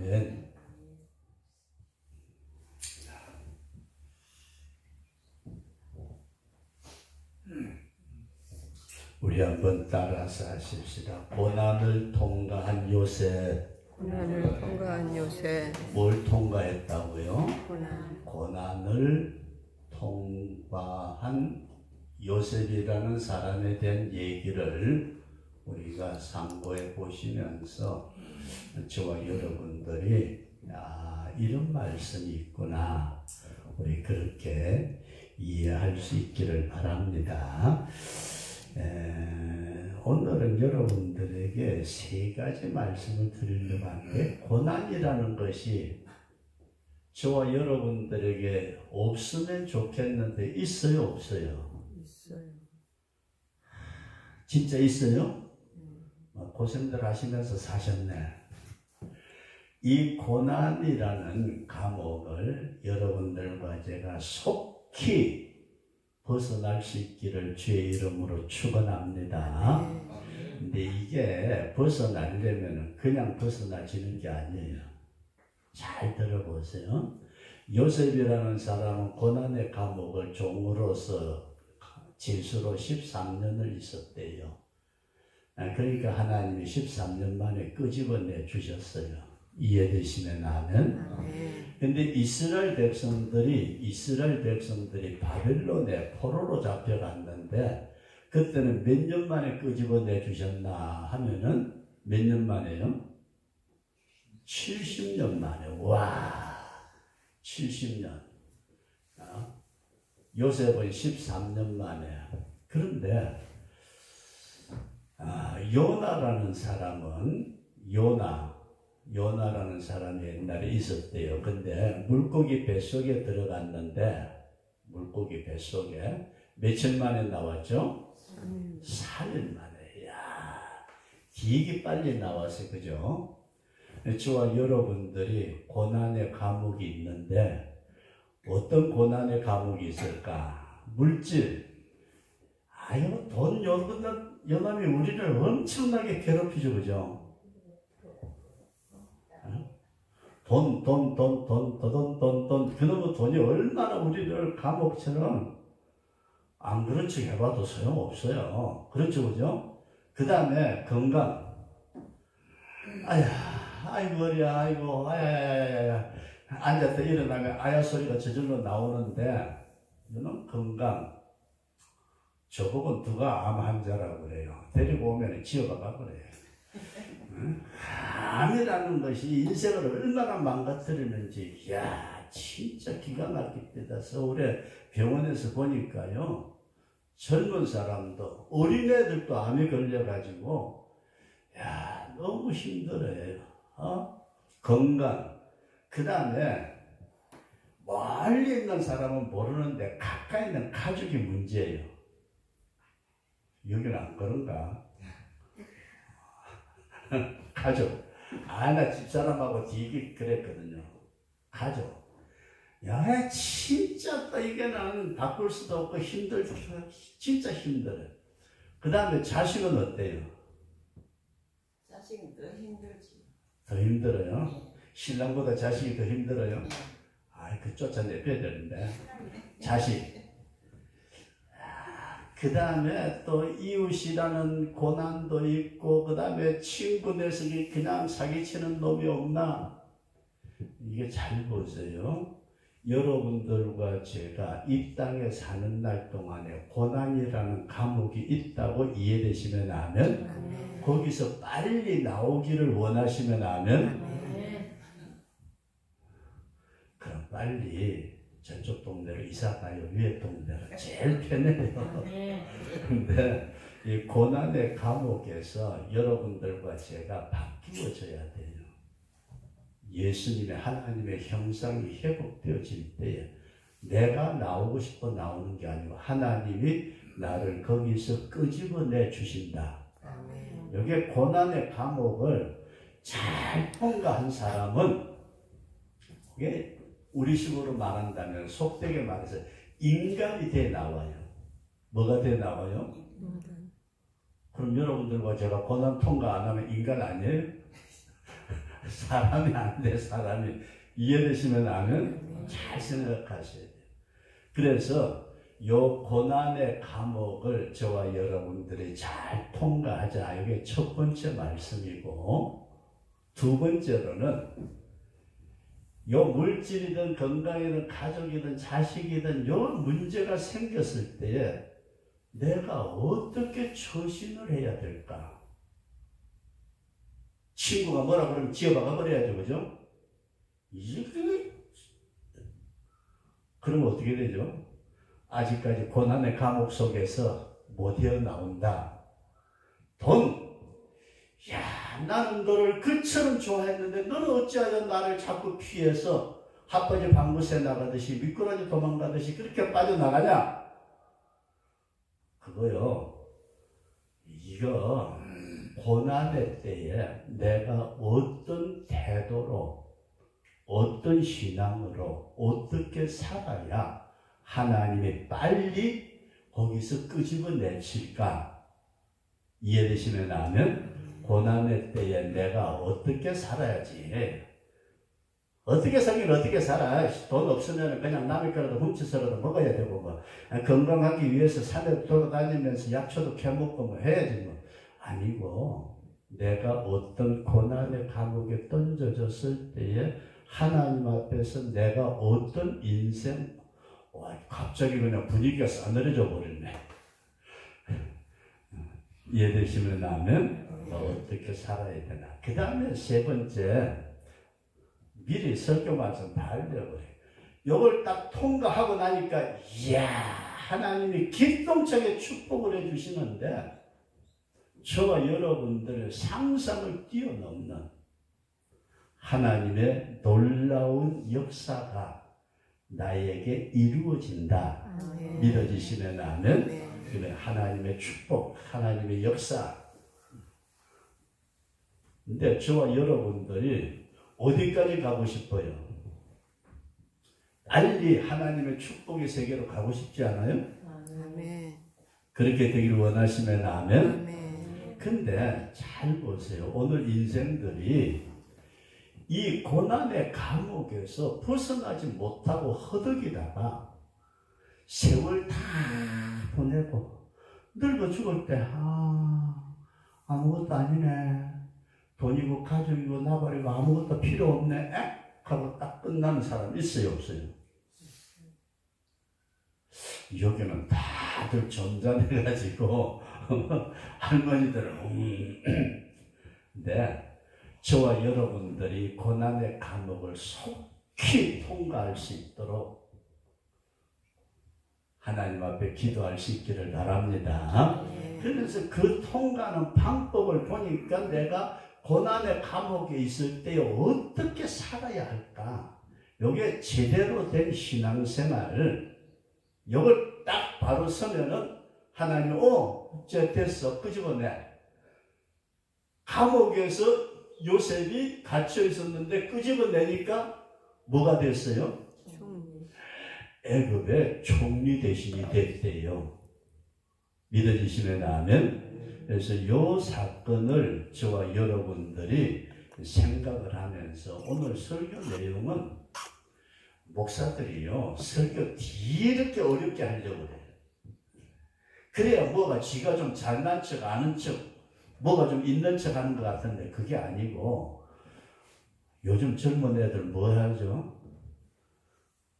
네. 우리 한번 따라서 하십시다. 고난을 통과한 요셉. 고난을 통과한 요셉. 뭘 통과했다고요? 고난을 통과한 요셉이라는 사람에 대한 얘기를 우리가 상고해 보시면서 저와 여러분들이 이런 말씀이 있구나, 우리 그렇게 이해할 수 있기를 바랍니다. 오늘은 여러분들에게 세 가지 말씀을 드리려고 하는데, 고난이라는 것이 저와 여러분들에게 없으면 좋겠는데 있어요, 없어요? 있어요. 진짜 있어요? 고생들 하시면서 사셨네. 이 고난이라는 감옥을 여러분들과 제가 속히 벗어날 수 있기를 주의 이름으로 축원합니다. 근데 이게 벗어나려면 그냥 벗어나지는 게 아니에요. 잘 들어보세요. 요셉이라는 사람은 고난의 감옥을 종으로서 진수로 13년을 있었대요. 그러니까 하나님이 13년 만에 끄집어내 주셨어요. 이해되시면 하면. 근데 이스라엘 백성들이 바벨론에 포로로 잡혀갔는데, 그때는 몇 년 만에 끄집어내 주셨나 하면은 몇 년 만에요? 70년 만에. 와, 70년. 요셉은 13년 만에. 그런데 요나라는 사람은 요나라는 사람이 옛날에 있었대요. 근데 물고기 뱃속에 들어갔는데, 물고기 뱃속에 며칠 만에 나왔죠? 3일 만에. 이야, 되게 빨리 나왔어요. 그죠? 저와 여러분들이 고난의 감옥이 있는데, 어떤 고난의 감옥이 있을까? 물질. 돈, 여남이 우리를 엄청나게 괴롭히죠. 그죠? 돈. 그놈의 돈이 얼마나 우리를 감옥처럼 안 그런 척 해봐도 소용없어요. 그렇죠, 그죠? 그 다음에 건강. 아이고, 머리야, 아이고, 앉았다 일어나면 아야 소리가 저절로 나오는데, 이거는 건강. 저보고 누가 암 환자라고 그래요. 데리고 오면 지어가 그래요. 암이라는 것이 인생을 얼마나 망가뜨리는지, 이야, 진짜 기가 막히다. 서울에 병원에서 보니까요, 젊은 사람도, 어린애들도 암에 걸려가지고, 야, 너무 힘들어요. 건강. 그 다음에, 멀리 있는 사람은 모르는데, 가까이 있는 가족이 문제예요. 여기는 안 그런가? 가족. 나 집사람하고 되게 그랬거든요. 가족. 야, 진짜 또 이게는 바꿀 수도 없고 진짜 힘들어요. 그 다음에 자식은 어때요? 자식은 더 힘들지. 더 힘들어요? 신랑보다 자식이 더 힘들어요? 그 쫓아내줘야 되는데. 자식. 그 다음에 또 이웃이라는 고난도 있고, 그 다음에 친구 녀석이 그냥 사기치는 놈이 없나? 이게 잘 보세요. 여러분들과 제가 이 땅에 사는 날 동안에 고난이라는 감옥이 있다고 이해되시면 하면, 거기서 빨리 나오기를 원하시면 하면, 그럼 빨리 저쪽 동네로 이사가요. 위에 동네로. 제일 편해요. 근데 이 고난의 감옥에서 여러분들과 제가 바뀌어져야 돼요. 예수님의 하나님의 형상이 회복되어질 때에 내가 나오고 싶어 나오는 게 아니고 하나님이 나를 거기서 끄집어내 주신다. 여기에 고난의 감옥을 잘 통과한 사람은, 그게 우리식으로 말한다면, 속되게 말해서 인간이 돼 나와요. 뭐가 돼 나와요? 그럼 여러분들과 제가 고난 통과 안 하면 인간 아니에요? 사람이 안 돼, 사람이. 이해되시면 아멘? 잘 생각하셔야 돼요. 그래서 요 고난의 감옥을 저와 여러분들이 잘 통과하자. 이게 첫 번째 말씀이고, 두 번째로는 요 물질이든 건강이든 가족이든 자식이든 요 문제가 생겼을 때에 내가 어떻게 처신을 해야 될까? 친구가 뭐라 그러면 지어박아 버려야죠, 그죠? 그러면 어떻게 되죠? 아직까지 고난의 감옥 속에서 못 헤어나온다. 돈! 야, 나는 너를 그처럼 좋아했는데 너는 어찌하여 나를 자꾸 피해서 핫바지 방구새 나가듯이 미꾸라지 도망가듯이 그렇게 빠져나가냐? 그거요. 이거 고난의 때에 내가 어떤 태도로 어떤 신앙으로 어떻게 살아야 하나님이 빨리 거기서 끄집어내칠까? 이해되시면 아멘? 고난의 때에 내가 어떻게 살아야지? 어떻게 살긴 어떻게 살아? 돈 없으면 그냥 남의 거라도 훔쳐서라도 먹어야 되고 뭐 건강하기 위해서 산에 돌아다니면서 약초도 캐먹고 뭐 해야지 뭐. 아니고 내가 어떤 고난의 감옥에 던져졌을 때에 하나님 앞에서 내가 어떤 인생, 와, 갑자기 그냥 분위기가 싸늘해져 버렸네. 이해되시면 아멘? 어떻게 살아야 되나. 그 다음에 세 번째, 미리 설교 말씀 다 알려버려요. 이걸 딱 통과하고 나니까 이야, 하나님이 기똥차게 축복을 해주시는데 저와 여러분들의 상상을 뛰어넘는 하나님의 놀라운 역사가 나에게 이루어진다. 믿어지시면 아멘? 그래, 하나님의 축복, 하나님의 역사. 근데 저와 여러분들이 어디까지 가고 싶어요? 빨리 하나님의 축복의 세계로 가고 싶지 않아요? 아멘. 그렇게 되기를 원하시면 아멘? 아멘. 근데 잘 보세요. 오늘 인생들이 이 고난의 감옥에서 벗어나지 못하고 허덕이다가 세월 다 보내고 늙어 죽을 때 아무것도 아니네. 돈이고 가족이고 나발이고 아무것도 필요 없네. 에? 하고 딱 끝나는 사람 있어요, 없어요? 여기는 다들 점잖해가지고 할머니들은 근데 저와 여러분들이 고난의 감옥을 속히 통과할 수 있도록 하나님 앞에 기도할 수 있기를 바랍니다. 그래서 그 통과하는 방법을 보니까 내가 고난의 감옥에 있을 때 어떻게 살아야 할까? 이게 제대로 된 신앙생활, 이걸 딱 바로 서면은 하나님, 이제 됐어, 끄집어내. 감옥에서 요셉이 갇혀 있었는데 끄집어내니까 뭐가 됐어요? 애굽의 총리 대신이 됐대요. 믿어지시면 아멘? 그래서 이 사건을 저와 여러분들이 생각을 하면서 오늘 설교 내용은 목사들이요, 설교 이렇게 어렵게 하려고 해요. 그래야 뭐가 지가 좀 잘난 척, 아는 척, 뭐가 좀 있는 척 하는 것 같은데 그게 아니고 요즘 젊은 애들 뭐 하죠?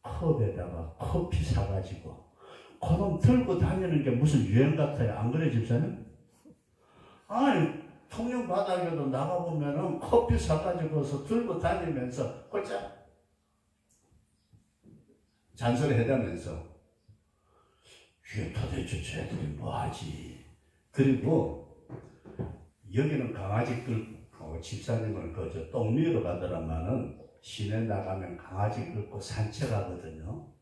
컵에다가 커피 사가지고 그놈 들고 다니는 게 무슨 유행 같아요. 안 그래 집사님? 아니 통영 바닥에도 나가보면은 커피 사가지고서 들고 다니면서 꼴짝 잔소리 해대면서 이게 도대체 쟤들이 뭐하지? 그리고 여기는 강아지 끌고 집사님을 그저 똥미로 가더라마는 시내 나가면 강아지 끌고 산책하거든요.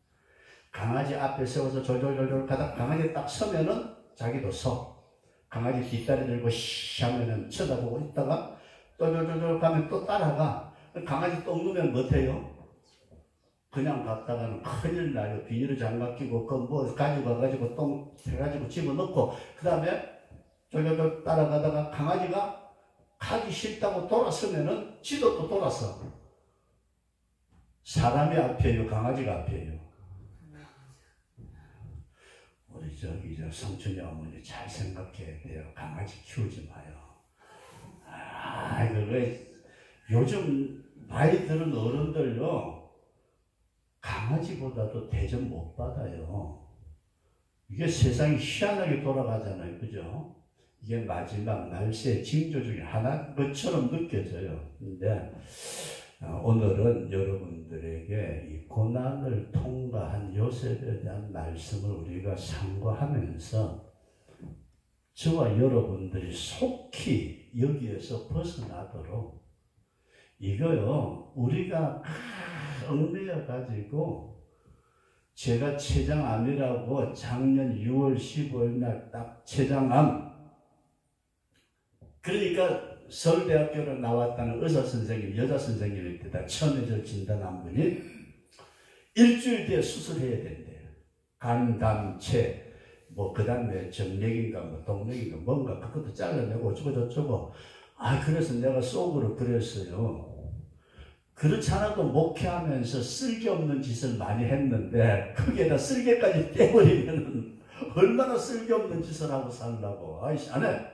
강아지 앞에 세워서 졸졸졸졸 가다 강아지 딱 서면은 자기도 서. 강아지 뒷다리 들고 시 하면은 쳐다보고 있다가 또 졸졸졸 가면 또 따라가. 강아지 똥 누면 못해요. 그냥 갔다가는 큰일 나요. 비닐을 장갑 끼고 그 뭐 가지고 가가지고 똥 해가지고 집어넣고 그 다음에 졸졸졸 따라가다가 강아지가 가기 싫다고 돌아서면은 지도 또 돌아서. 사람이 앞이에요, 강아지가 앞이에요? 우리 저기 저 성춘이 어머니 잘 생각해야 돼요. 강아지 키우지 마요. 그거 요즘 나이 들은 어른들요, 강아지보다도 대접 못 받아요. 이게 세상이 희한하게 돌아가잖아요. 그죠? 이게 마지막 날씨의 징조 중에 하나인 것처럼 느껴져요. 근데 오늘은 여러분들에게 이 고난을 통과한 요셉에 대한 말씀을 우리가 상고하면서 저와 여러분들이 속히 여기에서 벗어나도록, 이거요, 우리가 얽매여 가지고, 제가 췌장암이라고 작년 6월 15일 날 딱 췌장암, 그러니까 서울대학교를 나왔다는 의사 선생님, 여자 선생님한테 다 처음에 저 진단한 분이 일주일 뒤에 수술해야 된대요. 간, 담, 체, 뭐 그 다음에 정맥인가 뭐 동맥인가 뭔가 그것도 잘라내고 어쩌고 저쩌고. 그래서 내가 속으로 그랬어요. 그렇지 않아도 목회하면서 쓸데없는 짓을 많이 했는데 거기에다 쓸개까지 떼버리면 얼마나 쓸데없는 짓을 하고 살라고. 안 해.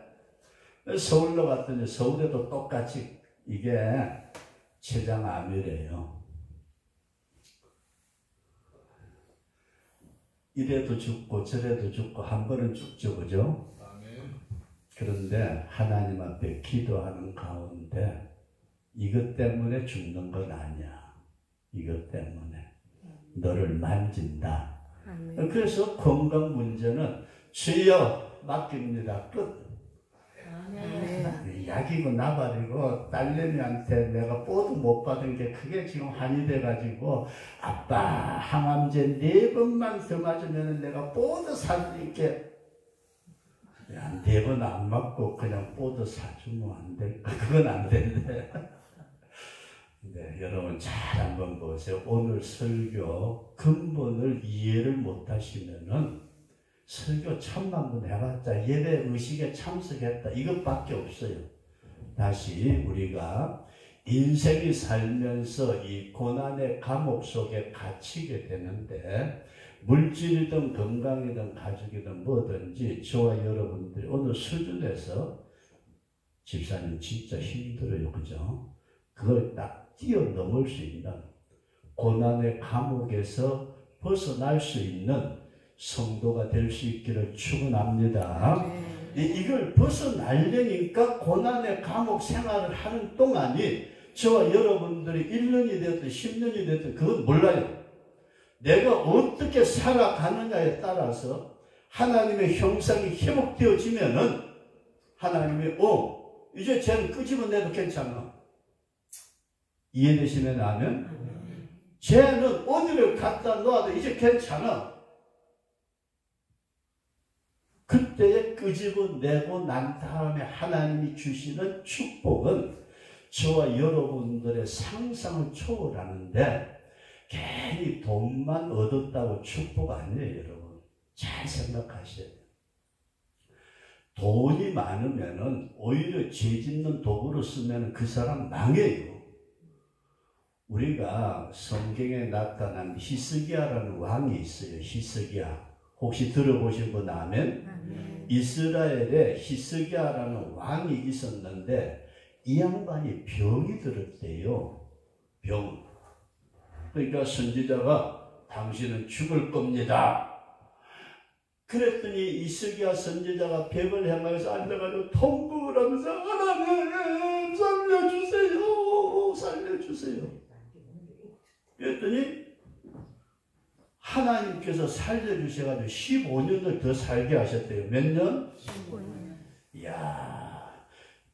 서울로 갔더니 서울에도 똑같이 이게 췌장암이래요. 이래도 죽고 저래도 죽고 한 번은 죽죠, 그죠? 그런데 하나님 앞에 기도하는 가운데 이것 때문에 죽는 건 아니야. 이것 때문에 너를 만진다. 그래서 건강 문제는 주여 맡깁니다. 끝. 약이고 나발이고 딸내미한테 내가 뽀도 못 받은 게 그게 지금 한이 돼가지고, 아빠 항암제 4번만 더 맞으면 내가 뽀도 사줄게. 야, 4번 안 맞고 그냥 뽀도 사주면 안 될까? 그건 안 된대. 네, 여러분 잘 한번 보세요. 오늘 설교 근본을 이해를 못 하시면은 설교 1000만 번 해봤자 예배 의식에 참석했다 이것밖에 없어요. 다시 우리가 인생이 살면서 이 고난의 감옥 속에 갇히게 되는데, 물질이든 건강이든 가족이든 뭐든지 저와 여러분들이 어느 수준에서 집사님 진짜 힘들어요, 그죠? 그걸 딱 뛰어넘을 수 있는, 고난의 감옥에서 벗어날 수 있는 성도가 될 수 있기를 축원합니다. 이걸 벗어나려니까 고난의 감옥 생활을 하는 동안이 저와 여러분들이 1년이 됐든 10년이 됐든 그건 몰라요. 내가 어떻게 살아가느냐에 따라서 하나님의 형상이 회복되어지면은 하나님이 이제 쟤는 끄집어내도 괜찮아. 이해되시면 아멘? 쟤는 어디를 갖다 놓아도 이제 괜찮아. 그때에 끄집어내고 난 다음에 하나님이 주시는 축복은 저와 여러분들의 상상을 초월하는데, 괜히 돈만 얻었다고 축복 아니에요, 여러분. 잘 생각하셔야 돼요. 돈이 많으면은 오히려 죄 짓는 도구로 쓰면 그 사람 망해요. 우리가 성경에 나타난 히스기야라는 왕이 있어요. 히스기야. 혹시 들어보신 분 아멘? 이스라엘에 히스기야라는 왕이 있었는데 이 양반이 병이 들었대요. 병. 그러니까 선지자가 당신은 죽을 겁니다. 그랬더니 히스기야 선지자가 벽을 향해서 앉아가지고 통곡을 하면서 하나님 살려주세요. 살려주세요. 그랬더니 하나님께서 살려주셔가지고 15년을 더 살게 하셨대요. 몇 년? 15년. 이야,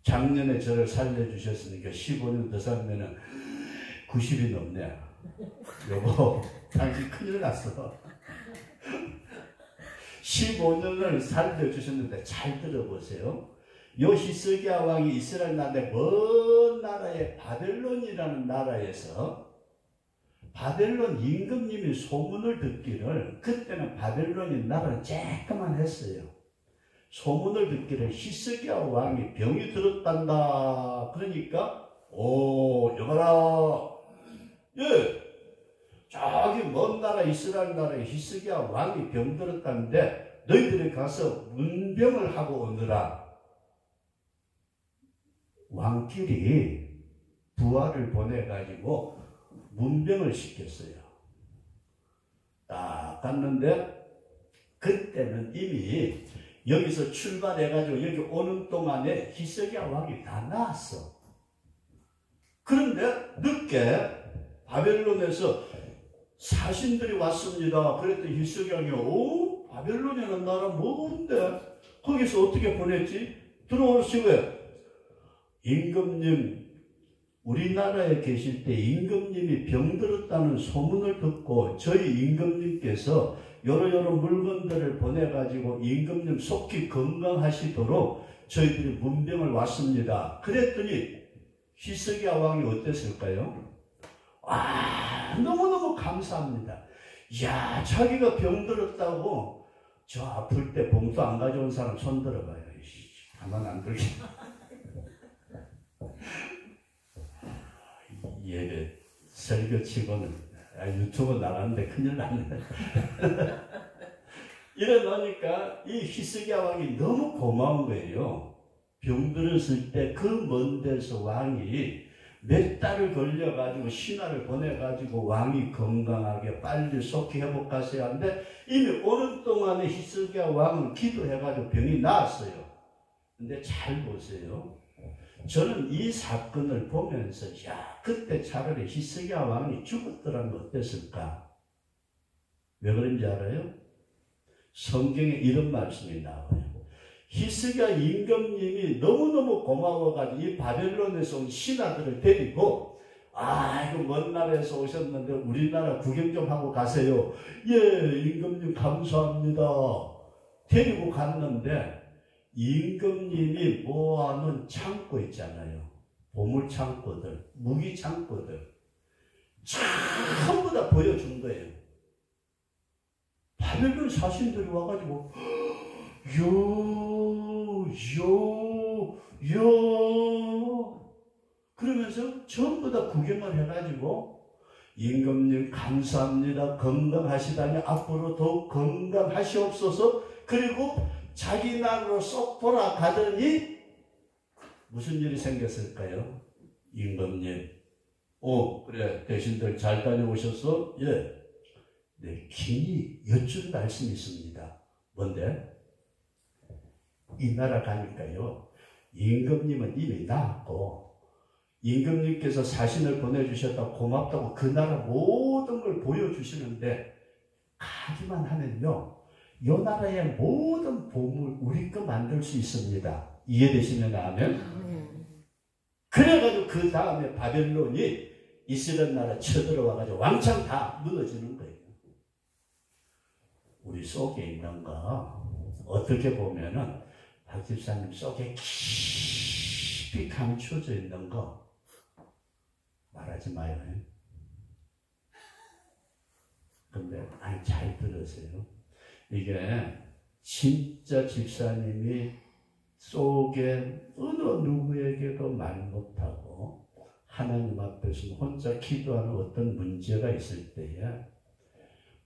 작년에 저를 살려주셨으니까 15년 더 살면은 90이 넘네. 여보, 당신 큰일 났어. 15년을 살려주셨는데 잘 들어보세요. 요 히스기야 왕이 이스라엘 나라의 먼 나라의 바벨론이라는 나라에서 바벨론 임금님이 소문을 듣기를, 그때는 바벨론이 나라는 쬐끄만 했어요. 소문을 듣기를 히스기야 왕이 병이 들었단다. 그러니까 여봐라. 예, 저기 먼 나라 이스라엘 나라에 히스기야 왕이 병들었다는데 너희들이 가서 문병을 하고 오느라. 왕끼리 부하를 보내가지고 문병을 시켰어요. 딱 갔는데 그때는 이미 여기서 출발해가지고 여기 오는 동안에 히스기야 왕이 다 나왔어. 그런데 늦게 바벨론에서 사신들이 왔습니다. 그랬더니 히스기야 왕이 바벨론이라는 나라 뭔데? 거기서 어떻게 보냈지? 들어오시고요. 임금님, 우리나라에 계실 때 임금님이 병들었다는 소문을 듣고 저희 임금님께서 여러 물건들을 보내가지고 임금님 속히 건강하시도록 저희들이 문병을 왔습니다. 그랬더니 히스기야 왕이 어땠을까요? 너무너무 감사합니다. 이야, 자기가 병들었다고 저 아플 때 봉투 안 가져온 사람 손 들어봐요. 가만 안 들게. 예배 설교치고는 유튜브 나갔는데 큰일 났네. 이러니까 이 히스기야 왕이 너무 고마운 거예요. 병들었을 때 그 먼 데서 왕이 몇 달을 걸려가지고 신하를 보내가지고 왕이 건강하게 빨리 속히 회복하셔야 하는데 이미 오는 동안에 히스기야 왕은 기도해가지고 병이 나았어요. 근데 잘 보세요. 저는 이 사건을 보면서 그때 차라리 히스기야 왕이 죽었더라면 어땠을까? 왜 그런지 알아요? 성경에 이런 말씀이 나와요. 히스기야 임금님이 너무너무 고마워가지고 이 바벨론에서 온 신하들을 데리고 이거 먼 나라에서 오셨는데 우리나라 구경 좀 하고 가세요. 예, 임금님 감사합니다. 데리고 갔는데 임금님이 모아놓은 창고 있잖아요. 보물 창고들, 무기 창고들 전부 다 보여준 거예요. 바벨론 사신들이 와가지고 그러면서 전부 다 구경을 해가지고 임금님 감사합니다. 건강하시다니 앞으로 더욱 건강하시옵소서. 그리고 자기 나라로 쏙 돌아가더니 무슨 일이 생겼을까요? 임금님, 그래 대신들 잘 다녀오셨어? 예. 네, 긴히 여쭌 말씀이 있습니다. 뭔데? 이 나라 가니까요, 임금님은 이미 나았고 임금님께서 사신을 보내주셨다고 고맙다고 그 나라 모든 걸 보여주시는데 가기만 하면요 이 나라의 모든 보물 우리 거 만들 수 있습니다. 이해되시면 아멘? 그래가지고 그 다음에 바벨론이 이스라엘 나라 쳐들어와가지고 왕창 다 무너지는 거예요. 우리 속에 있는 거 어떻게 보면은 박 집사님 속에 깊이 감춰져 있는 거 말하지 마요. 근데 잘 들으세요. 이게 진짜 집사님이 속에 어느 누구에게도 말 못하고 하나님 앞에서 혼자 기도하는 어떤 문제가 있을 때에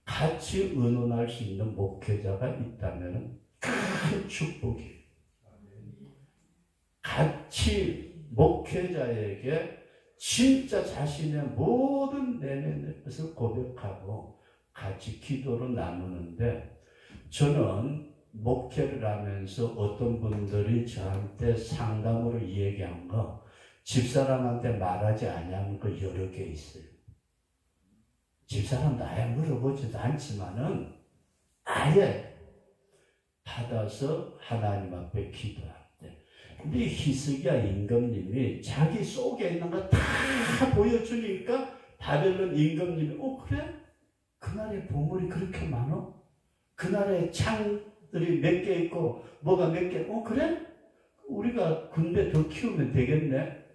같이 의논할 수 있는 목회자가 있다면 큰 축복이에요. 같이 목회자에게 진짜 자신의 모든 내면의 것을 고백하고 같이 기도로 나누는데, 저는 목회를 하면서 어떤 분들이 저한테 상담으로 얘기한 거, 집사람한테 말하지 아니하는 거 여러 개 있어요. 집사람도 아예 물어보지도 않지만은 아예 받아서 하나님 앞에 기도할 때. 근데 히스기야 임금님이 자기 속에 있는 거 다 보여주니까 바벨론 임금님이 그래? 그 나라에 보물이 그렇게 많아? 그 나라에 창들이 몇 개 있고 뭐가 몇 개, 그래? 우리가 군대 더 키우면 되겠네.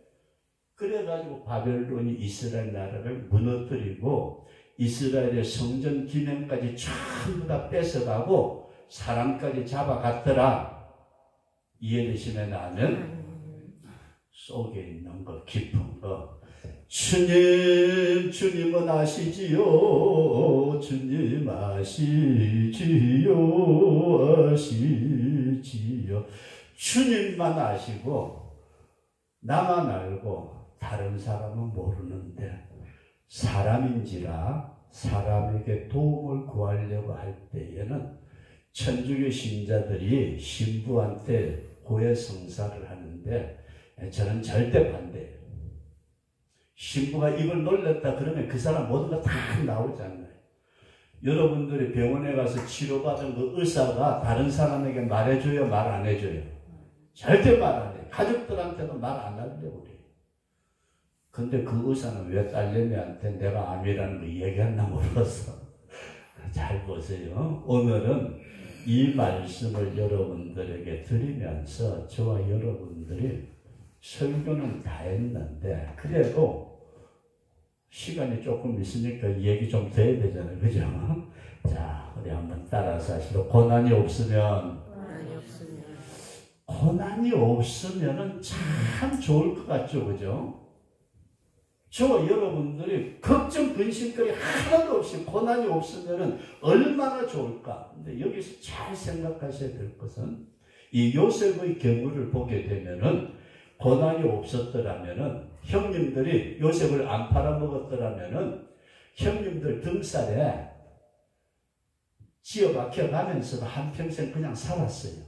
그래가지고 바벨론이 이스라엘 나라를 무너뜨리고 이스라엘의 성전 기념까지 전부 다 뺏어가고 사람까지 잡아갔더라. 이해되시면 아멘. 속에 있는 거, 깊은 거. 주님, 주님은 아시지요. 주님 아시지요. 아시지요. 주님만 아시고 나만 알고 다른 사람은 모르는데, 사람인지라 사람에게 도움을 구하려고 할 때에는 천주교 신자들이 신부한테 고해성사를 하는데 저는 절대 반대예요. 신부가 입을 놀렸다 그러면 그 사람 모든 거 다 나오잖아요. 여러분들이 병원에 가서 치료받은 그 의사가 다른 사람에게 말해줘요, 말 안 해줘요? 절대 말 안 해요. 가족들한테도 말 안 하려고 그래요. 근데 그 의사는 왜 딸내미한테 내가 암이라는 거 얘기했나 몰라서. 잘 보세요. 오늘은 이 말씀을 여러분들에게 드리면서 저와 여러분들이 설교는 다 했는데 그래도 시간이 조금 있으니까 얘기 좀 더 해야 되잖아요. 그죠? 자, 우리 한번 따라서 하시죠. 고난이 없으면 참 좋을 것 같죠? 그죠? 저와 여러분들이 걱정, 근심거리 하나도 없이 고난이 없으면 얼마나 좋을까? 근데 여기서 잘 생각하셔야 될 것은 이 요셉의 경우를 보게 되면은 고난이 없었더라면은 형님들이 요셉을 안 팔아먹었더라면은 형님들 등살에 지어박혀 가면서도 한평생 그냥 살았어요.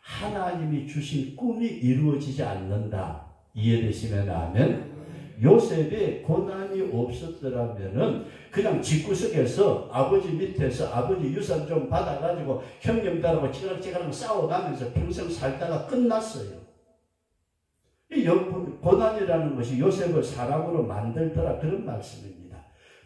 하나님이 주신 꿈이 이루어지지 않는다. 이해되시면 아멘. 요셉이 고난이 없었더라면은 그냥 집구석에서 아버지 밑에서 아버지 유산 좀 받아가지고 형님들하고 찌그락찌그락 싸워가면서 평생 살다가 끝났어요. 이 고난이라는 것이 요셉을 사람으로 만들더라, 그런 말씀입니다.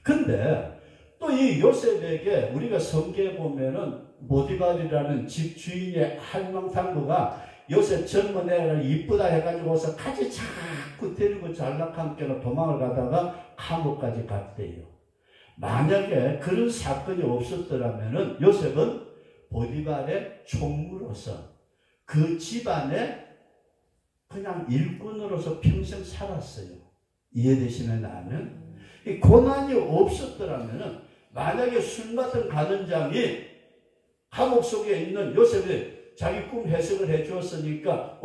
근데 또 이 요셉에게 우리가 성경에 보면은 모디발이라는 집 주인의 할망탕부가 요셉 젊은 애를 이쁘다 해가지고서 같이 자꾸 데리고 잘락함께로 도망을 가다가 감옥까지 갔대요. 만약에 그런 사건이 없었더라면은 요셉은 보디발의 총무로서 그 집안에 그냥 일꾼으로서 평생 살았어요. 이해되시면 아멘? 이 고난이 없었더라면은 만약에 술 맡은 가는장이 감옥 속에 있는 요셉이 자기 꿈 해석을 해 주었으니까,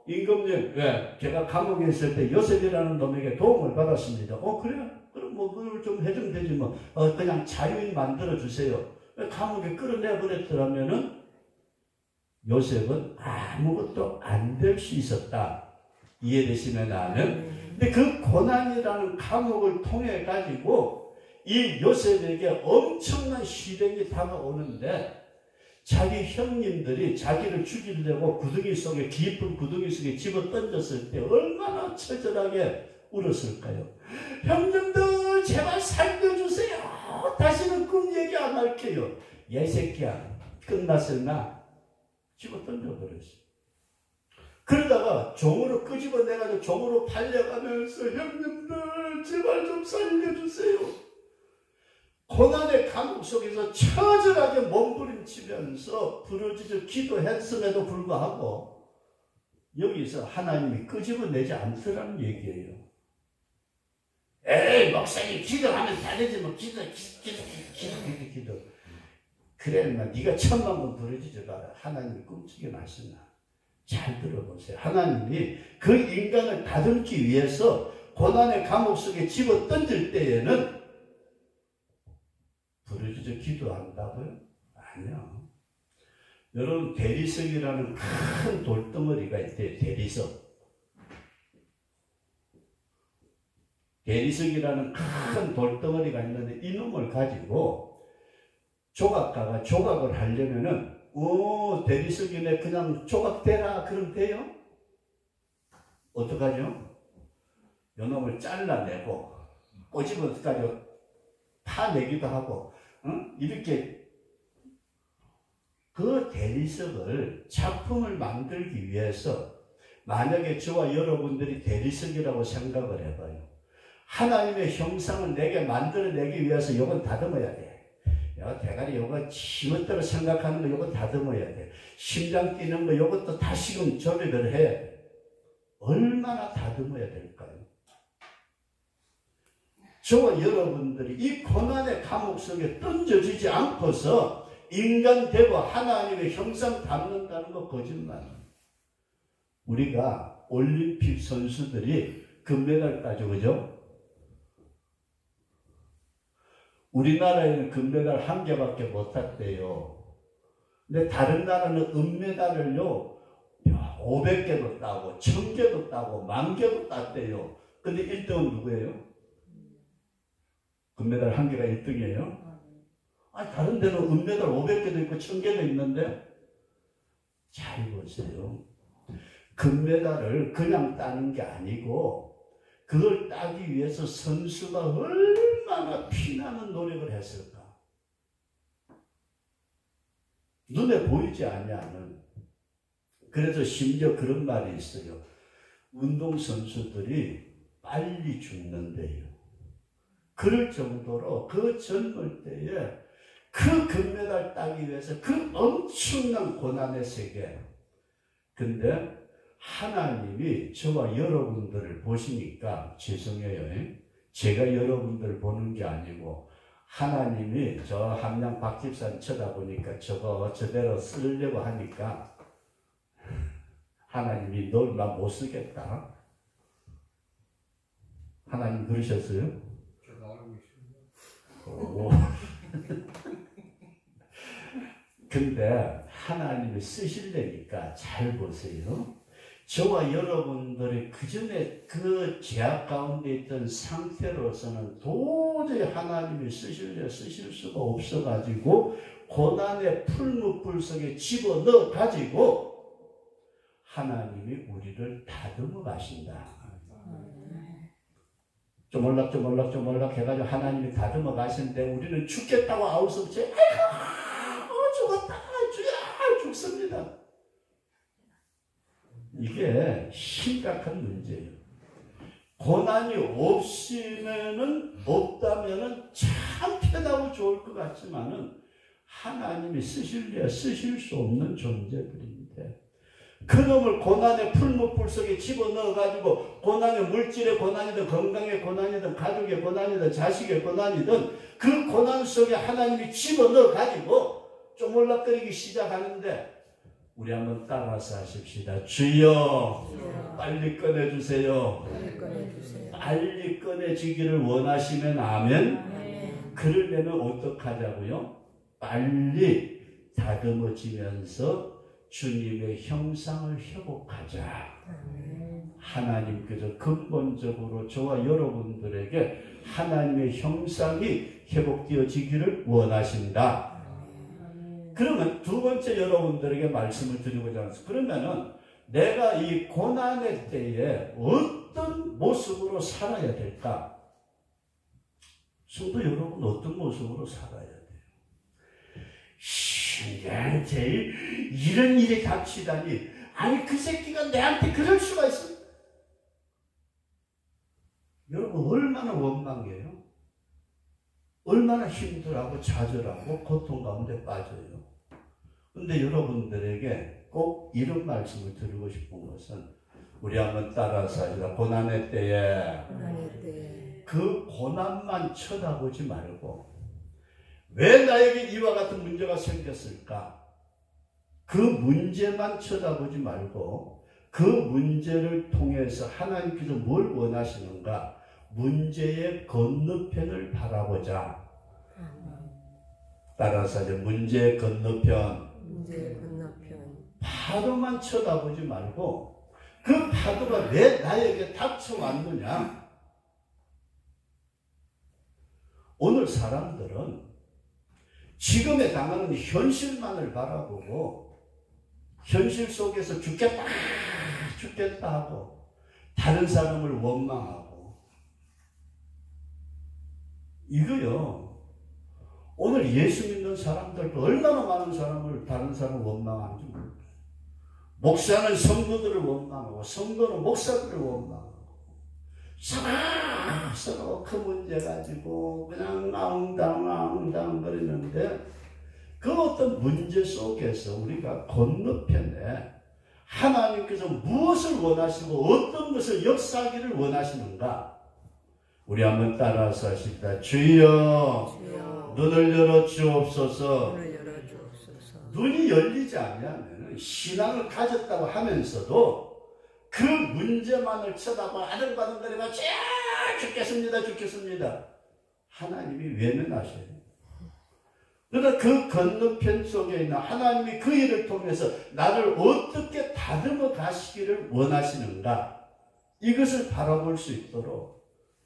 임금님, 왜? 제가 감옥에 있을 때 요셉이라는 놈에게 도움을 받았습니다. 그래요? 그럼 뭐, 그걸 좀 해주면 되지 뭐. 그냥 자유인 만들어주세요. 감옥에 끌어내버렸더라면은 요셉은 아무것도 안 될 수 있었다. 이해되시면 아멘? 근데 그 고난이라는 감옥을 통해 가지고 이 요셉에게 엄청난 시련이 다가오는데 자기 형님들이 자기를 죽이려고 구덩이 속에, 깊은 구덩이 속에 집어 던졌을 때 얼마나 처절하게 울었을까요? 형님들 제발 살려주세요. 다시는 꿈 얘기 안 할게요. 야, 이 새끼야, 끝났을나? 집어 던져버렸어요. 그러다가 종으로 끄집어내가지고 종으로 팔려가면서 형님들 제발 좀 살려주세요. 고난의 감옥 속에서 처절하게 몸부림치면서 부르짖어 기도했음에도 불구하고 여기서 하나님이 끄집어내지 않더라는 얘기예요. 에이, 목사님 기도하면 다 되지 뭐. 기도. 그래, 네가 1000만 번 부르짖어봐라. 하나님이 꿈치게 마시나. 잘 들어보세요. 하나님이 그 인간을 다듬기 위해서 고난의 감옥 속에 집어 던질 때에는 부르짖어 기도한다고요? 아니요. 여러분, 대리석이라는 큰 돌덩어리가 있대요. 대리석이라는 큰 돌덩어리가 있는데 이놈을 가지고 조각가가 조각을 하려면은 대리석이네 그냥 조각대라 그러면 돼요? 어떡하죠? 이놈을 잘라내고 꼬집어가지고 파내기도 하고 이렇게 그 대리석을 작품을 만들기 위해서 만약에 저와 여러분들이 대리석이라고 생각을 해봐요. 하나님의 형상을 내게 만들어내기 위해서 이건 다듬어야 돼. 야, 대가리 요거 지멋대로 생각하는 거 요거 다듬어야 돼. 심장 뛰는 거 요것도 다시금 조리를 해야 돼. 얼마나 다듬어야 될까요? 저와 여러분들이 이 고난의 감옥 속에 던져지지 않고서 인간 되고 하나님의 형상 닮는다는 거 거짓말. 우리가 올림픽 선수들이 금메달 따죠, 그죠? 우리나라에는 금메달 1개밖에 못 땄대요. 근데 다른 나라는 은메달을요 500개도 따고 1000개도 따고 10,000개도 땄대요. 근데 1등은 누구예요? 금메달 1개가 1등이에요? 아니 다른 데는 은메달 500개도 있고 1000개도 있는데 잘 보세요. 금메달을 그냥 따는 게 아니고 그걸 따기 위해서 선수가 얼마나 피나는 노력을 했을까. 눈에 보이지 않냐는. 그래서 심지어 그런 말이 있어요. 운동선수들이 빨리 죽는데요. 그럴 정도로 그 젊을 때에 그 금메달 따기 위해서 그 엄청난 고난의 세계. 근데 하나님이 저와 여러분들을 보시니까 죄송해요. 제가 여러분들 보는 게 아니고 하나님이 저 함양 박집산 쳐다보니까 저거 저대로 쓰려고 하니까 하나님이 널 나 못 쓰겠다. 하나님 그러셨어요? 제가 알고 있습니다. 근데 하나님이 쓰시려니까 잘 보세요. 저와 여러분들이 그전에 그 죄악 가운데 있던 상태로서는 도저히 하나님이 쓰실 수가 없어가지고 고난의 풀무불 속에 집어넣어 가지고 하나님이 우리를 다듬어 가신다. 쪼물락 해가지고 하나님이 다듬어 가시는데 우리는 죽겠다고 아우성치 아이고 죽었다 주야 죽습니다. 이게 심각한 문제예요. 고난이 없다면은 참 편하고 좋을 것 같지만은 하나님이 쓰실래야 쓰실 수 없는 존재들인데 그놈을 고난의 풀무불 속에 집어넣어가지고 고난의 물질의 고난이든 건강의 고난이든 가족의 고난이든 자식의 고난이든 그 고난 속에 하나님이 집어넣어가지고 쪼물락거리기 시작하는데 우리 한번 따라서 하십시다. 주여 빨리 꺼내주세요. 빨리 꺼내지기를 원하시면 아멘. 그러려면 어떡하자고요? 빨리 다듬어지면서 주님의 형상을 회복하자. 하나님께서 근본적으로 저와 여러분들에게 하나님의 형상이 회복되어지기를 원하신다. 그러면 두 번째 여러분들에게 말씀을 드리고자 합니다. 그러면은 내가 이 고난의 때에 어떤 모습으로 살아야 될까? 성도 여러분 어떤 모습으로 살아야 돼요? 신기한데 이런 일이 닥치다니 아니 그 새끼가 내한테 그럴 수가 있어? 여러분 얼마나 원망해요? 얼마나 힘들어하고 좌절하고 고통 가운데 빠져요. 근데 여러분들에게 꼭 이런 말씀을 드리고 싶은 것은 우리 한번 따라서 하시다. 고난의 때에 그 고난만 쳐다보지 말고 왜 나에게 이와 같은 문제가 생겼을까? 그 문제만 쳐다보지 말고 그 문제를 통해서 하나님께서 뭘 원하시는가? 문제의 건너편을 바라보자. 따라서 하죠. 문제의 건너편. 파도만 쳐다보지 말고 그 파도가 왜 나에게 닥쳐왔느냐. 오늘 사람들은 지금에 당하는 현실만을 바라보고 현실 속에서 죽겠다 하고 다른 사람을 원망하고 이거요. 오늘 예수 믿는 사람들도 얼마나 많은 사람을 다른 사람을 원망하는지 몰라요. 목사는 성도들을 원망하고 성도는 목사들을 원망하고 서로 그 문제 가지고 그냥 앙당 거리는데 그 어떤 문제 속에서 우리가 건너편에 하나님께서 무엇을 원하시고 어떤 것을 역사하기를 원하시는가? 우리 한번 따라서 하십시다. 주여, 눈을 열어 주옵소서. 눈이 열리지 않으면 신앙을 가졌다고 하면서도 그 문제만을 쳐다보고 아등바등거리며 죽겠습니다. 하나님이 외면하셔요. 그러니까 그 건너편 속에 있는 하나님이 그 일을 통해서 나를 어떻게 다듬어 가시기를 원하시는가? 이것을 바라볼 수 있도록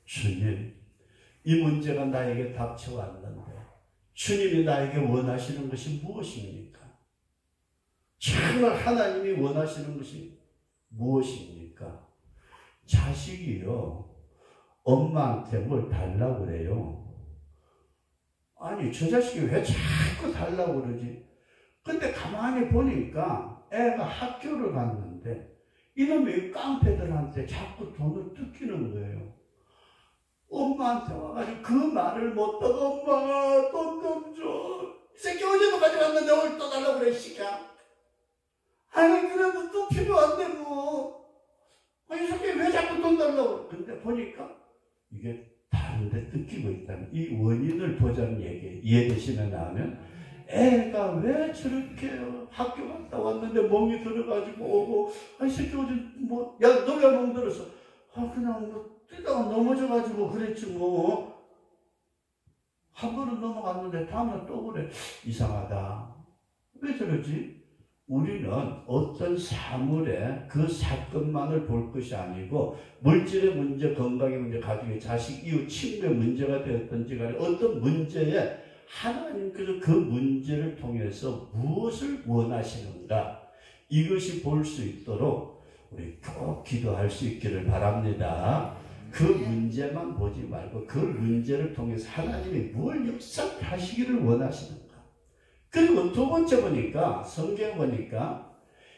주님, 이 문제가 나에게 닥쳐왔는데 주님이 나에게 원하시는 것이 무엇입니까? 정말 하나님이 원하시는 것이 무엇입니까? 자식이요, 엄마한테 뭘 달라고 그래요. 아니, 저 자식이 왜 자꾸 달라고 그러지? 근데 가만히 보니까 애가 학교를 갔는데 이놈의 깡패들한테 자꾸 돈을 뜯기는 거예요. 엄마한테 와가지고 그 말을 못 듣고 엄마 돈 좀 줘. 이 새끼 어제도 가져왔는데 오늘 또 달라고 그래, 시끼야. 아니, 그래도 또 필요한데 뭐. 아니, 이 새끼 왜 자꾸 돈 달라고. 근데 보니까 이게 다른데 뜯기고 있다는 이 원인을 보자는 얘기 이해되시면 나면 애가 왜 저렇게 학교 갔다 왔는데 멍이 들어가지고 오고 이 새끼 어제 뭐 야 너 왜 멍 들었어? 그냥 뭐 뛰다가 넘어져가지고 그랬지 뭐. 한 번은 넘어갔는데 다음날 또 그래. 이상하다. 왜 저러지? 우리는 어떤 사물의 그 사건만을 볼 것이 아니고 물질의 문제, 건강의 문제, 가족의 자식, 이웃, 친구의 문제가 되었던지 간에 어떤 문제에 하나님께서 그 문제를 통해서 무엇을 원하시는가, 이것이 볼 수 있도록 우리 꼭 기도할 수 있기를 바랍니다. 그 문제만 보지 말고 그 문제를 통해서 하나님이 뭘 역사하시기를 원하시는가. 그리고 두 번째 보니까 성경 보니까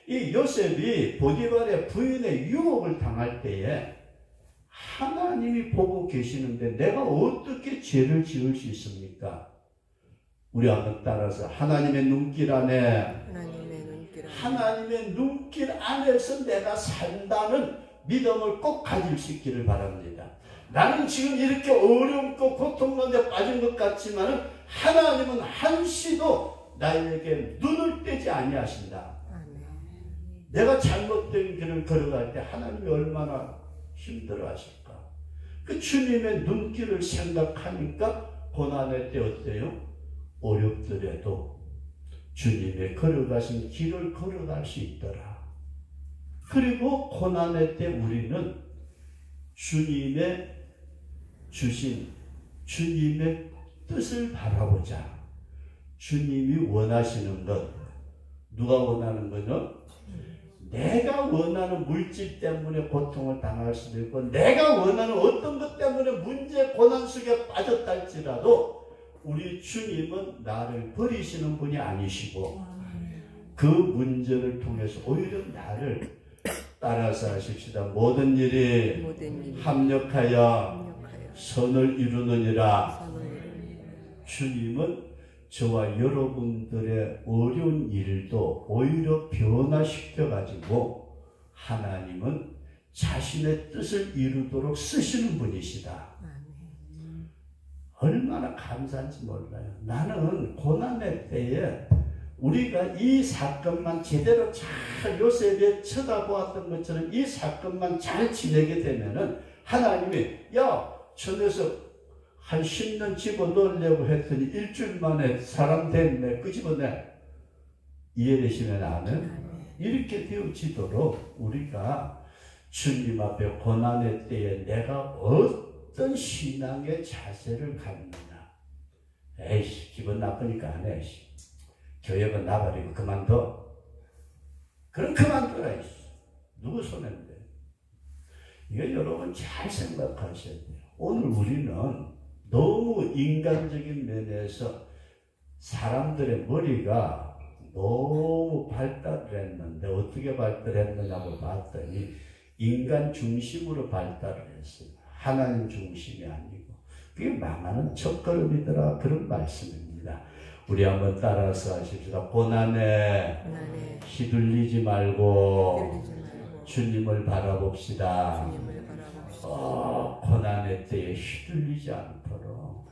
이 요셉이 보디발의 부인의 유혹을 당할 때에 하나님이 보고 계시는데 내가 어떻게 죄를 지을 수 있습니까? 우리 한번 따라서 하나님의 눈길 안에 하나님의 눈길 안에서 내가 산다는 믿음을 꼭 가질 수 있기를 바랍니다. 나는 지금 이렇게 어렵고 고통 가운데 빠진 것 같지만 하나님은 한시도 나에게 눈을 떼지 아니하신다. 내가 잘못된 길을 걸어갈 때 하나님이 얼마나 힘들어하실까. 그 주님의 눈길을 생각하니까 고난의 때 어때요? 어렵더라도 주님의 걸어가신 길을 걸어갈 수 있더라. 그리고 고난의 때 우리는 주님의 주신 주님의 뜻을 바라보자. 주님이 원하시는 것, 누가 원하는 거는 내가 원하는 물질 때문에 고통을 당할 수도 있고 내가 원하는 어떤 것 때문에 문제, 고난 속에 빠졌다 할지라도 우리 주님은 나를 버리시는 분이 아니시고 그 문제를 통해서 오히려 나를 따라서 하십시다. 모든 일이 합력하여 선을 이루느니라. 주님은 저와 여러분들의 어려운 일도 오히려 변화시켜가지고 하나님은 자신의 뜻을 이루도록 쓰시는 분이시다. 얼마나 감사한지 몰라요. 나는 고난의 때에 우리가 이 사건만 제대로 잘 요셉에 쳐다보았던 것처럼 이 사건만 잘 지내게 되면은 하나님이 야, 저 녀석 한 10년 집어넣으려고 했더니 일주일 만에 사람 됐네, 끄집어내. 이해되시면 아멘? 이렇게 되어지도록 우리가 주님 앞에 고난의 때에 내가 어떤 신앙의 자세를 갖느냐. 에이씨, 기분 나쁘니까 안 해. 교회가 나버리고 그만둬. 그럼 그만둬라. 누구 손인데? 이거 여러분 잘 생각하셔야 돼요. 오늘 우리는 너무 인간적인 면에서 사람들의 머리가 너무 발달을 했는데 어떻게 발달했느냐고 봤더니 인간 중심으로 발달을 했어요. 하나님 중심이 아니고 그게 망하는 첫걸음이더라. 그런 말씀입니다. 우리 한번 따라서 하십시다. 고난에 휘둘리지 말고 주님을 바라봅시다. 고난의 때에 휘둘리지 않도록.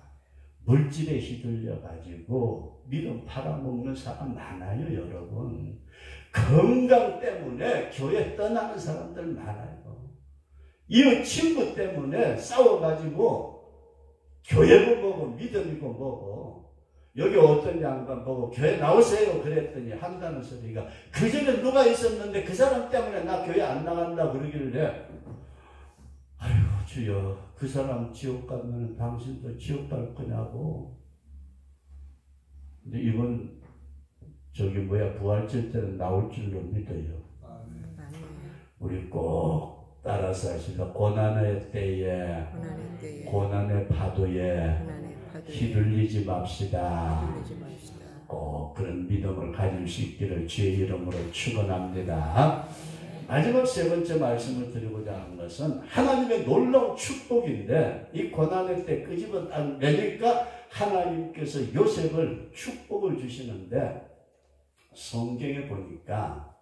물질에 휘둘려 가지고 믿음 팔아먹는 사람 많아요, 여러분. 건강 때문에 교회 떠나는 사람들 많아요. 이웃 친구 때문에 싸워가지고 교회고 뭐고 믿음이고 뭐고. 여기 어떤 양반 보고 교회 나오세요 그랬더니 한다는 소리가, 그 전에 누가 있었는데 그 사람 때문에 나 교회 안 나간다 그러길래, 아이고 주여, 그 사람 지옥 가면 당신도 지옥 갈 거냐고. 근데 이건 부활절 때는 나올 줄로 믿어요. 우리 꼭 따라서 하시다. 고난의 때에 고난의 파도에 휘둘리지 맙시다. 꼭 그런 믿음을 가질 수 있기를 주의 이름으로 축원합니다. 마지막 세 번째 말씀을 드리고자 하는 것은 하나님의 놀라운 축복인데, 이 고난의 때 끄집어 내니까 하나님께서 요셉을 축복을 주시는데, 성경에 보니까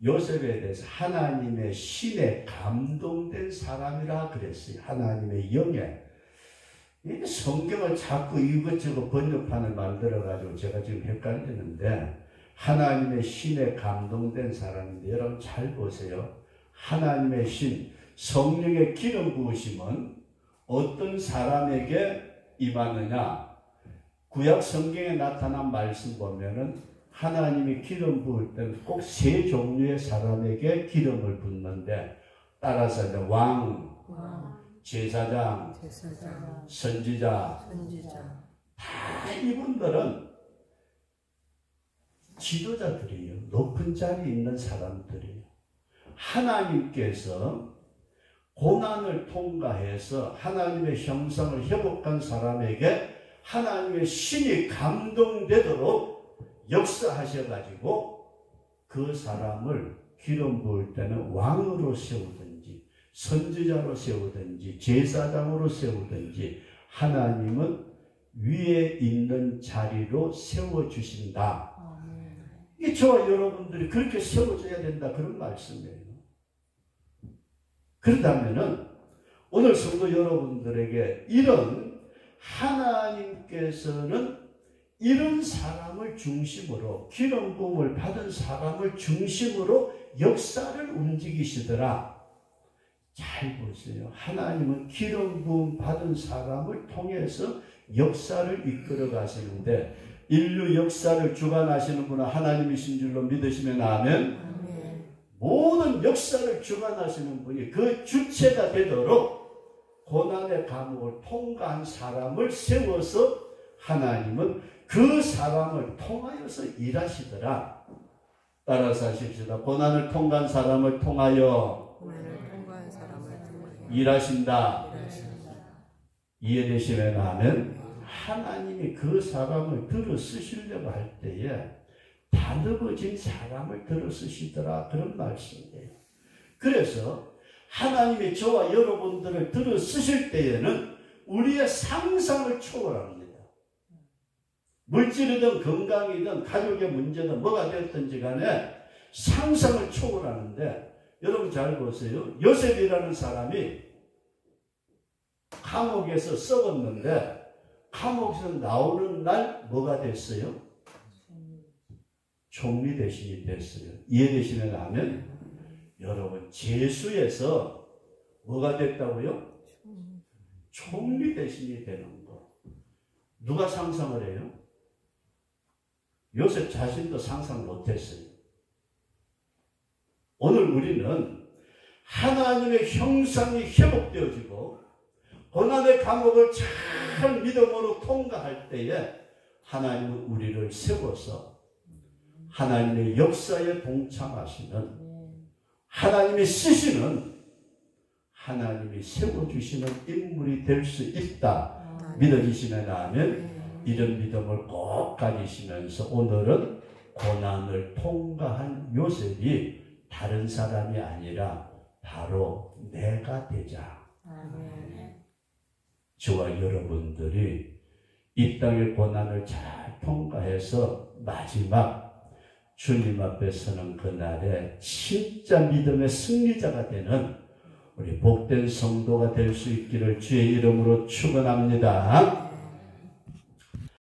요셉에 대해서 하나님의 신에 감동된 사람이라 그랬어요. 하나님의 영에. 성경을 자꾸 이것저것 번역판을 만들어가지고 제가 지금 헷갈리는데, 하나님의 신에 감동된 사람인데, 여러분 잘 보세요. 하나님의 신, 성령의 기름 부으심은 어떤 사람에게 임하느냐? 구약 성경에 나타난 말씀 보면은 하나님이 기름 부을 때는 꼭 세 종류의 사람에게 기름을 붓는데, 따라서 왕, 제사장, 선지자, 다 이분들은 지도자들이에요. 높은 자리에 있는 사람들이에요. 하나님께서 고난을 통과해서 하나님의 형상을 회복한 사람에게 하나님의 신이 감동되도록 역사하셔가지고 그 사람을 기름 부을 때는 왕으로 세우든지 선지자로 세우든지 제사장으로 세우든지 하나님은 위에 있는 자리로 세워주신다. 이 저와 여러분들이 그렇게 세워져야 된다, 그런 말씀이에요. 그렇다면은 오늘 성도 여러분들에게 이런 하나님께서는 이런 사람을 중심으로, 기름 부음을 받은 사람을 중심으로 역사를 움직이시더라. 잘 보세요. 하나님은 기름 부음 받은 사람을 통해서 역사를 이끌어 가시는데, 인류 역사를 주관하시는 분은 하나님이신 줄로 믿으시면 아멘. 모든 역사를 주관하시는 분이 그 주체가 되도록 고난의 감옥을 통과한 사람을 세워서 하나님은 그 사람을 통하여서 일하시더라. 따라서 하십시다. 고난을 통과한 사람을 통하여 일하신다. 이해되시면 아멘. 하나님이 그 사람을 들어 쓰시려고 할 때에 다듬어진 사람을 들어 쓰시더라, 그런 말씀이에요. 그래서 하나님이 저와 여러분들을 들어 쓰실 때에는 우리의 상상을 초월합니다. 물질이든 건강이든 가족의 문제든 뭐가 되었든지 간에 상상을 초월하는데, 여러분 잘 보세요. 요셉이라는 사람이 감옥에서 썩었는데 감옥에서 나오는 날 뭐가 됐어요? 총리 대신이 됐어요. 이해되시면 아멘. 여러분 재수에서 뭐가 됐다고요? 총리 대신이 되는 거. 누가 상상을 해요? 요셉 자신도 상상 못했어요. 오늘 우리는 하나님의 형상이 회복되어지고 고난의 감옥을 잘 믿음으로 통과할 때에 하나님은 우리를 세워서 하나님의 역사에 동참하시는, 하나님이 쓰시는, 하나님이 세워주시는 인물이 될 수 있다. 믿어지시면 아멘. 이런 믿음을 꼭 가지시면서 오늘은 고난을 통과한 요셉이 다른 사람이 아니라 바로 내가 되자. 저와 여러분들이 이 땅의 고난을 잘 통과해서 마지막 주님 앞에 서는 그날에 진짜 믿음의 승리자가 되는 우리 복된 성도가 될 수 있기를 주의 이름으로 축원합니다.